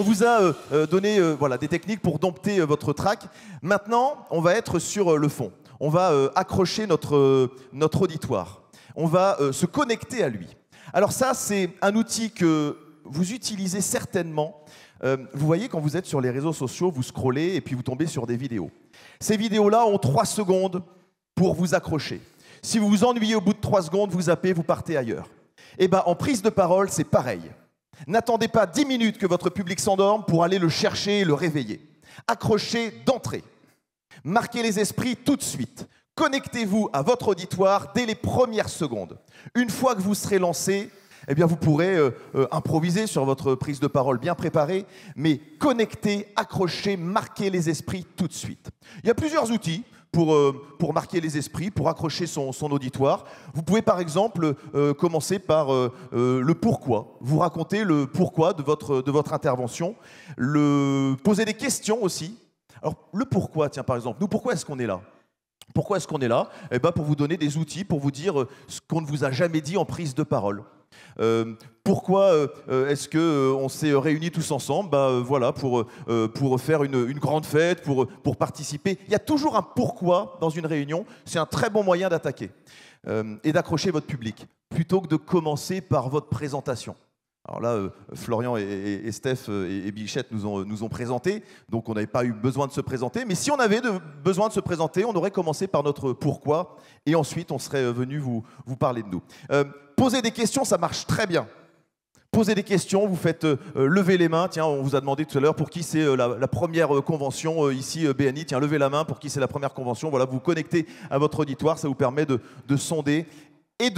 vous a donné voilà, des techniques pour dompter votre trac. Maintenant, on va être sur le fond. On va accrocher notre auditoire. On va se connecter à lui. Alors ça, c'est un outil que vous utilisez certainement. Vous voyez, quand vous êtes sur les réseaux sociaux, vous scrollez et puis vous tombez sur des vidéos. Ces vidéos-là ont 3 secondes pour vous accrocher. Si vous vous ennuyez au bout de 3 secondes, vous zappez, vous partez ailleurs. Eh bien, en prise de parole, c'est pareil. N'attendez pas 10 minutes que votre public s'endorme pour aller le chercher et le réveiller. Accrochez d'entrée. Marquez les esprits tout de suite. Connectez-vous à votre auditoire dès les premières secondes. Une fois que vous serez lancé, eh bien vous pourrez improviser sur votre prise de parole bien préparée, mais connectez, accrochez, marquez les esprits tout de suite. Il y a plusieurs outils pour marquer les esprits, pour accrocher son auditoire. Vous pouvez par exemple commencer par le pourquoi. Vous racontez le pourquoi de votre intervention, poser des questions aussi. Alors le pourquoi, tiens par exemple, nous pourquoi est-ce qu'on est là ? Pourquoi est-ce qu'on est là ? Eh ben, pour vous donner des outils, pour vous dire ce qu'on ne vous a jamais dit en prise de parole. Pourquoi est-ce qu'on s'est réunis tous ensemble ? Voilà, pour faire une grande fête, pour participer. Il y a toujours un pourquoi dans une réunion. C'est un très bon moyen d'attaquer et d'accrocher votre public, plutôt que de commencer par votre présentation. Alors là, Florian et Steph et Bichette nous ont présenté, donc on n'avait pas eu besoin de se présenter. Mais si on avait besoin de se présenter, on aurait commencé par notre pourquoi, et ensuite on serait venu vous parler de nous. Poser des questions, ça marche très bien. Posez des questions, vous faites lever les mains. Tiens, on vous a demandé tout à l'heure pour qui c'est la première convention ici, BNI. Tiens, levez la main pour qui c'est la première convention. Voilà, vous vous connectez à votre auditoire, ça vous permet de sonder et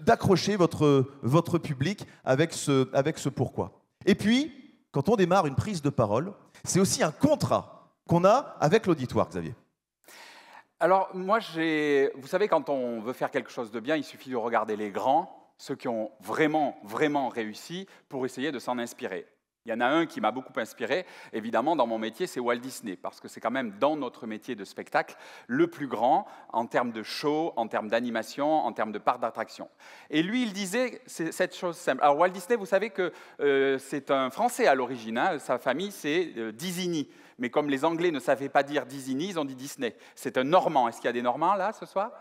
d'accrocher votre public avec ce pourquoi. Et puis, quand on démarre une prise de parole, c'est aussi un contrat qu'on a avec l'auditoire, Xavier. Alors, moi, vous savez, quand on veut faire quelque chose de bien, il suffit de regarder les grands, ceux qui ont vraiment, vraiment réussi, pour essayer de s'en inspirer. Il y en a un qui m'a beaucoup inspiré, évidemment, dans mon métier, c'est Walt Disney, parce que c'est quand même dans notre métier de spectacle le plus grand en termes de show, en termes d'animation, en termes de parc d'attraction. Et lui, il disait cette chose simple. Alors Walt Disney, vous savez que c'est un Français à l'origine, hein, sa famille c'est Disney. Mais comme les Anglais ne savaient pas dire Disney, ils ont dit Disney. C'est un Normand. Est-ce qu'il y a des Normands là ce soir ?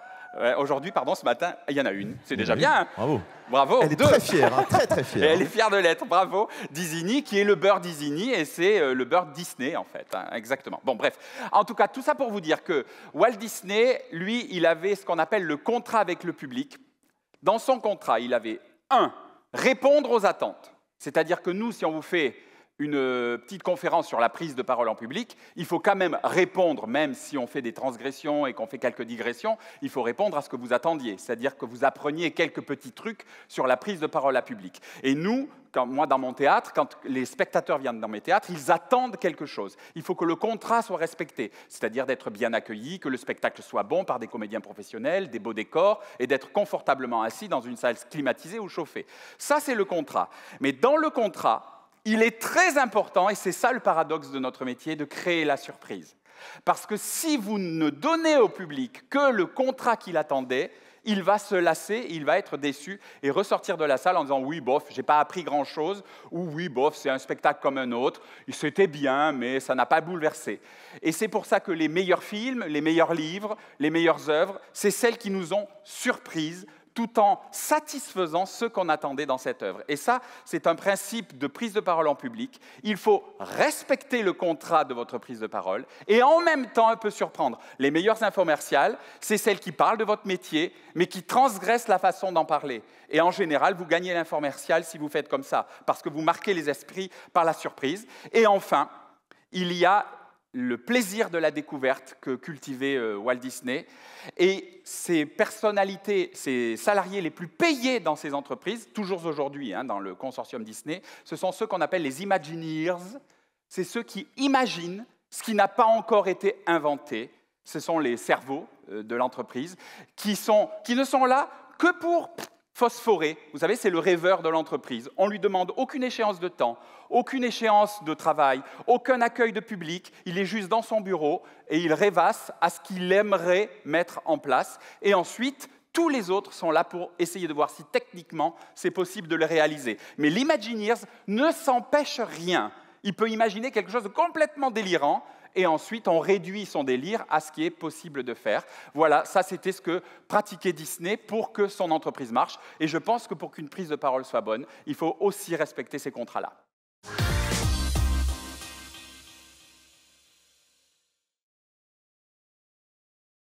Aujourd'hui, pardon, ce matin, il y en a une. C'est déjà bien. Hein. Bravo. Bravo. Elle est très fière, hein, très très fière. Et elle est fière de l'être, bravo. Disney, qui est le beurre Disney, et c'est le beurre Disney, en fait. Hein, exactement. Bon, bref. En tout cas, tout ça pour vous dire que Walt Disney, lui, il avait ce qu'on appelle le contrat avec le public. Dans son contrat, il avait 1. Répondre aux attentes. C'est-à-dire que nous, si on vous fait une petite conférence sur la prise de parole en public, il faut quand même répondre, même si on fait des transgressions et qu'on fait quelques digressions, il faut répondre à ce que vous attendiez, c'est-à-dire que vous appreniez quelques petits trucs sur la prise de parole à public. Et nous, moi dans mon théâtre, quand les spectateurs viennent dans mes théâtres, ils attendent quelque chose. Il faut que le contrat soit respecté, c'est-à-dire d'être bien accueilli, que le spectacle soit bon par des comédiens professionnels, des beaux décors, et d'être confortablement assis dans une salle climatisée ou chauffée. Ça, c'est le contrat. Mais dans le contrat, il est très important, et c'est ça le paradoxe de notre métier, de créer la surprise. Parce que si vous ne donnez au public que le contrat qu'il attendait, il va se lasser, il va être déçu et ressortir de la salle en disant « oui, bof, j'ai pas appris grand-chose » ou « oui, bof, c'est un spectacle comme un autre, c'était bien, mais ça n'a pas bouleversé ». Et c'est pour ça que les meilleurs films, les meilleurs livres, les meilleures œuvres, c'est celles qui nous ont surprises, tout en satisfaisant ce qu'on attendait dans cette œuvre. Et ça, c'est un principe de prise de parole en public. Il faut respecter le contrat de votre prise de parole et en même temps un peu surprendre. Les meilleures infomerciales, c'est celles qui parlent de votre métier, mais qui transgressent la façon d'en parler. Et en général, vous gagnez l'infomercial si vous faites comme ça, parce que vous marquez les esprits par la surprise. Et enfin, il y a le plaisir de la découverte que cultivait Walt Disney. Et ces personnalités, ces salariés les plus payés dans ces entreprises, toujours aujourd'hui hein, dans le consortium Disney, ce sont ceux qu'on appelle les Imagineers. C'est ceux qui imaginent ce qui n'a pas encore été inventé. Ce sont les cerveaux de l'entreprise qui ne sont là que pour phosphorer. Vous savez, c'est le rêveur de l'entreprise. On ne lui demande aucune échéance de temps, aucune échéance de travail, aucun accueil de public. Il est juste dans son bureau et il rêvasse à ce qu'il aimerait mettre en place. Et ensuite, tous les autres sont là pour essayer de voir si techniquement c'est possible de le réaliser. Mais l'Imagineers ne s'empêche rien. Il peut imaginer quelque chose de complètement délirant, et ensuite on réduit son délire à ce qui est possible de faire. Voilà, ça c'était ce que pratiquait Disney pour que son entreprise marche. Et je pense que pour qu'une prise de parole soit bonne, il faut aussi respecter ces contrats-là.